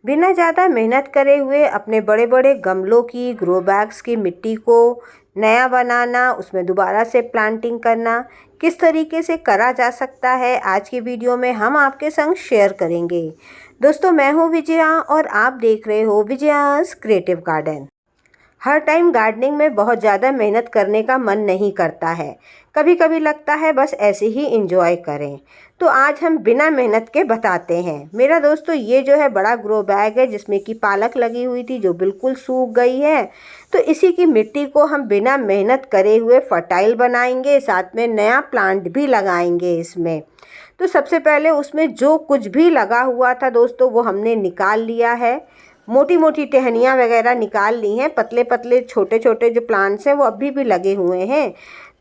बिना ज़्यादा मेहनत करे हुए अपने बड़े बड़े गमलों की, ग्रो बैग्स की मिट्टी को नया बनाना, उसमें दोबारा से प्लांटिंग करना किस तरीके से करा जा सकता है, आज की वीडियो में हम आपके संग शेयर करेंगे। दोस्तों, मैं हूँ विजया और आप देख रहे हो विजयास क्रिएटिव गार्डन। हर टाइम गार्डनिंग में बहुत ज़्यादा मेहनत करने का मन नहीं करता है। कभी कभी लगता है बस ऐसे ही इंजॉय करें। तो आज हम बिना मेहनत के बताते हैं। मेरा दोस्तों, ये जो है बड़ा ग्रो बैग है जिसमें कि पालक लगी हुई थी जो बिल्कुल सूख गई है। तो इसी की मिट्टी को हम बिना मेहनत करे हुए फर्टाइल बनाएंगे, साथ में नया प्लांट भी लगाएंगे इसमें। तो सबसे पहले उसमें जो कुछ भी लगा हुआ था दोस्तों, वो हमने निकाल लिया है। मोटी मोटी टहनियाँ वगैरह निकाल ली हैं, पतले पतले छोटे छोटे जो प्लांट्स हैं वो अभी भी लगे हुए हैं।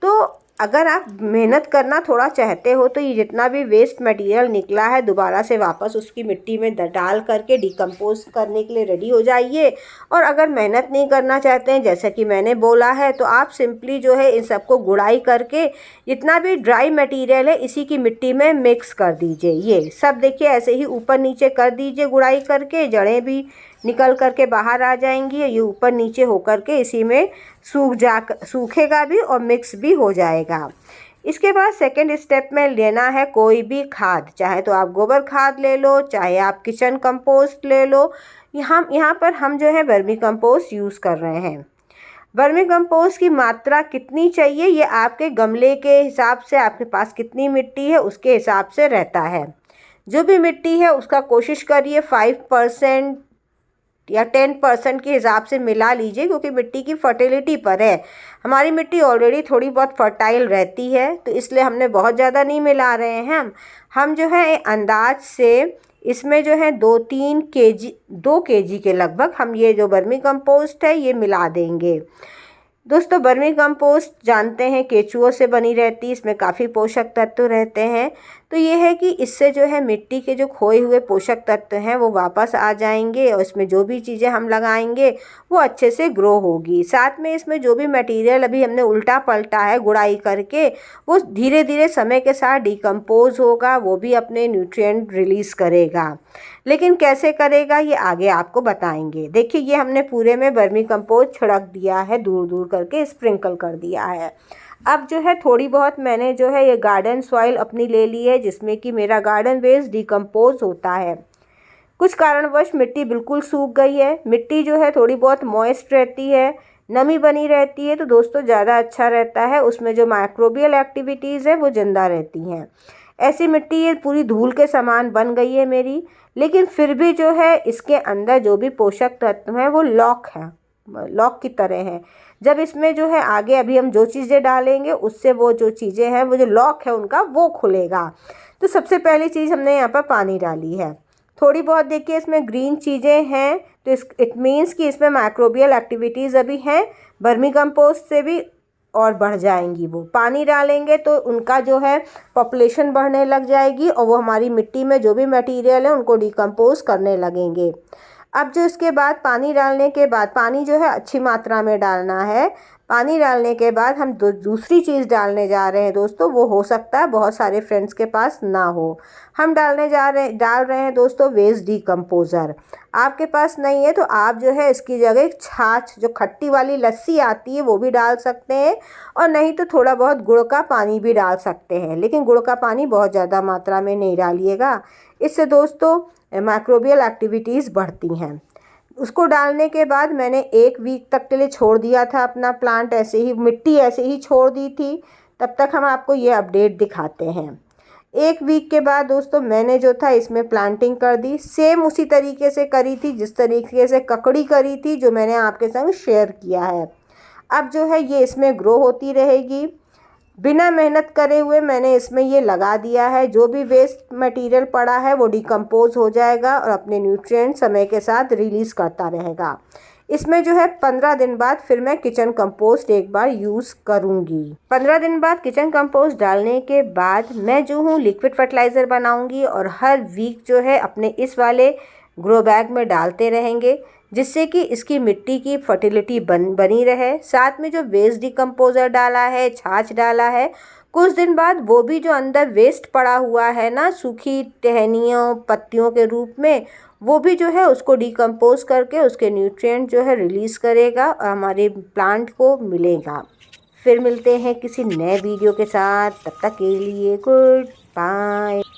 तो अगर आप मेहनत करना थोड़ा चाहते हो तो ये जितना भी वेस्ट मटेरियल निकला है दोबारा से वापस उसकी मिट्टी में डाल करके डिकम्पोज करने के लिए रेडी हो जाइए। और अगर मेहनत नहीं करना चाहते हैं, जैसा कि मैंने बोला है, तो आप सिंपली जो है इन सबको गुड़ाई करके जितना भी ड्राई मटेरियल है इसी की मिट्टी में मिक्स कर दीजिए। ये सब देखिए ऐसे ही ऊपर नीचे कर दीजिए गुड़ाई करके, जड़ें भी निकल करके बाहर आ जाएंगी। ये ऊपर नीचे होकर के इसी में सूखेगा भी और मिक्स भी हो जाएगा। इसके बाद सेकंड स्टेप में लेना है कोई भी खाद, चाहे तो आप गोबर खाद ले लो, चाहे आप किचन कंपोस्ट ले लो। यहाँ पर हम जो है वर्मी कंपोस्ट यूज़ कर रहे हैं। वर्मी कंपोस्ट की मात्रा कितनी चाहिए ये आपके गमले के हिसाब से, आपके पास कितनी मिट्टी है उसके हिसाब से रहता है। जो भी मिट्टी है उसका कोशिश करिए 5% या 10% के हिसाब से मिला लीजिए, क्योंकि मिट्टी की फर्टिलिटी पर है। हमारी मिट्टी ऑलरेडी थोड़ी बहुत फर्टाइल रहती है, तो इसलिए हमने बहुत ज़्यादा नहीं मिला रहे हैं। हम जो है अंदाज से इसमें जो है 2 केजी के लगभग हम ये जो वर्मी कंपोस्ट है ये मिला देंगे। दोस्तों, वर्मी कंपोस्ट जानते हैं केचुओं से बनी रहती है, इसमें काफ़ी पोषक तत्व रहते हैं। तो ये है कि इससे जो है मिट्टी के जो खोए हुए पोषक तत्व हैं वो वापस आ जाएंगे और इसमें जो भी चीज़ें हम लगाएंगे वो अच्छे से ग्रो होगी। साथ में इसमें जो भी मटेरियल अभी हमने उल्टा पलटा है गुड़ाई करके, वो धीरे धीरे समय के साथ डिकम्पोज होगा, वो भी अपने न्यूट्रिएंट रिलीज़ करेगा। लेकिन कैसे करेगा ये आगे आपको बताएंगे। देखिए, ये हमने पूरे में वर्मी कंपोस्ट छिड़क दिया है, दूर दूर करके स्प्रिंकल कर दिया है। अब जो है थोड़ी बहुत मैंने जो है ये गार्डन सॉइल अपनी ले ली है, जिसमें कि मेरा गार्डन वेस्ट डिकम्पोज होता है। कुछ कारणवश मिट्टी बिल्कुल सूख गई है। मिट्टी जो है थोड़ी बहुत मॉइस्ट रहती है, नमी बनी रहती है, तो दोस्तों ज़्यादा अच्छा रहता है। उसमें जो माइक्रोबियल एक्टिविटीज़ है वो ज़िंदा रहती हैं। ऐसी मिट्टी ये पूरी धूल के समान बन गई है मेरी, लेकिन फिर भी जो है इसके अंदर जो भी पोषक तत्व हैं वो लॉक की तरह हैं। जब इसमें जो है आगे अभी हम जो चीज़ें डालेंगे उससे वो जो चीज़ें हैं, वो जो लॉक है उनका, वो खुलेगा। तो सबसे पहली चीज़ हमने यहाँ पर पानी डाली है। थोड़ी बहुत देखिए इसमें ग्रीन चीज़ें हैं, तो इट मीन्स कि इसमें माइक्रोबियल एक्टिविटीज़ अभी हैं। वर्मी कंपोस्ट से भी और बढ़ जाएंगी। वो पानी डालेंगे तो उनका जो है पॉपुलेशन बढ़ने लग जाएगी और वो हमारी मिट्टी में जो भी मटेरियल है उनको डिकम्पोज करने लगेंगे। अब जो इसके बाद पानी डालने के बाद, पानी जो है अच्छी मात्रा में डालना है। पानी डालने के बाद हम दूसरी चीज़ डालने जा रहे हैं दोस्तों, वो हो सकता है बहुत सारे फ्रेंड्स के पास ना हो। हम डाल रहे हैं दोस्तों वेस्ट डिकम्पोज़र। आपके पास नहीं है तो आप जो है इसकी जगह छाछ, जो खट्टी वाली लस्सी आती है, वो भी डाल सकते हैं, और नहीं तो थोड़ा बहुत गुड़ का पानी भी डाल सकते हैं। लेकिन गुड़ का पानी बहुत ज़्यादा मात्रा में नहीं डालिएगा, इससे दोस्तों माइक्रोबियल एक्टिविटीज़ बढ़ती हैं। उसको डालने के बाद मैंने 1 वीक तक के लिए छोड़ दिया था अपना प्लांट, ऐसे ही मिट्टी ऐसे ही छोड़ दी थी। तब तक हम आपको ये अपडेट दिखाते हैं। 1 वीक के बाद दोस्तों मैंने जो था इसमें प्लांटिंग कर दी। सेम उसी तरीके से करी थी जिस तरीके से ककड़ी करी थी, जो मैंने आपके संग शेयर किया है। अब जो है ये इसमें ग्रो होती रहेगी। बिना मेहनत करे हुए मैंने इसमें ये लगा दिया है। जो भी वेस्ट मटेरियल पड़ा है वो डिकम्पोज हो जाएगा और अपने न्यूट्रिएंट समय के साथ रिलीज़ करता रहेगा। इसमें जो है 15 दिन बाद फिर मैं किचन कंपोस्ट एक बार यूज़ करूँगी। 15 दिन बाद किचन कंपोस्ट डालने के बाद मैं जो हूँ लिक्विड फर्टिलाइज़र बनाऊँगी और हर वीक जो है अपने इस वाले ग्रो बैग में डालते रहेंगे, जिससे कि इसकी मिट्टी की फर्टिलिटी बनी रहे। साथ में जो वेस्ट डिकम्पोज़र डाला है, छाछ डाला है, कुछ दिन बाद वो भी जो अंदर वेस्ट पड़ा हुआ है ना, सूखी टहनियों पत्तियों के रूप में, वो भी जो है उसको डिकम्पोज करके उसके न्यूट्रिएंट जो है रिलीज़ करेगा और हमारे प्लांट को मिलेगा। फिर मिलते हैं किसी नए वीडियो के साथ, तब तक के लिए गुड बाय।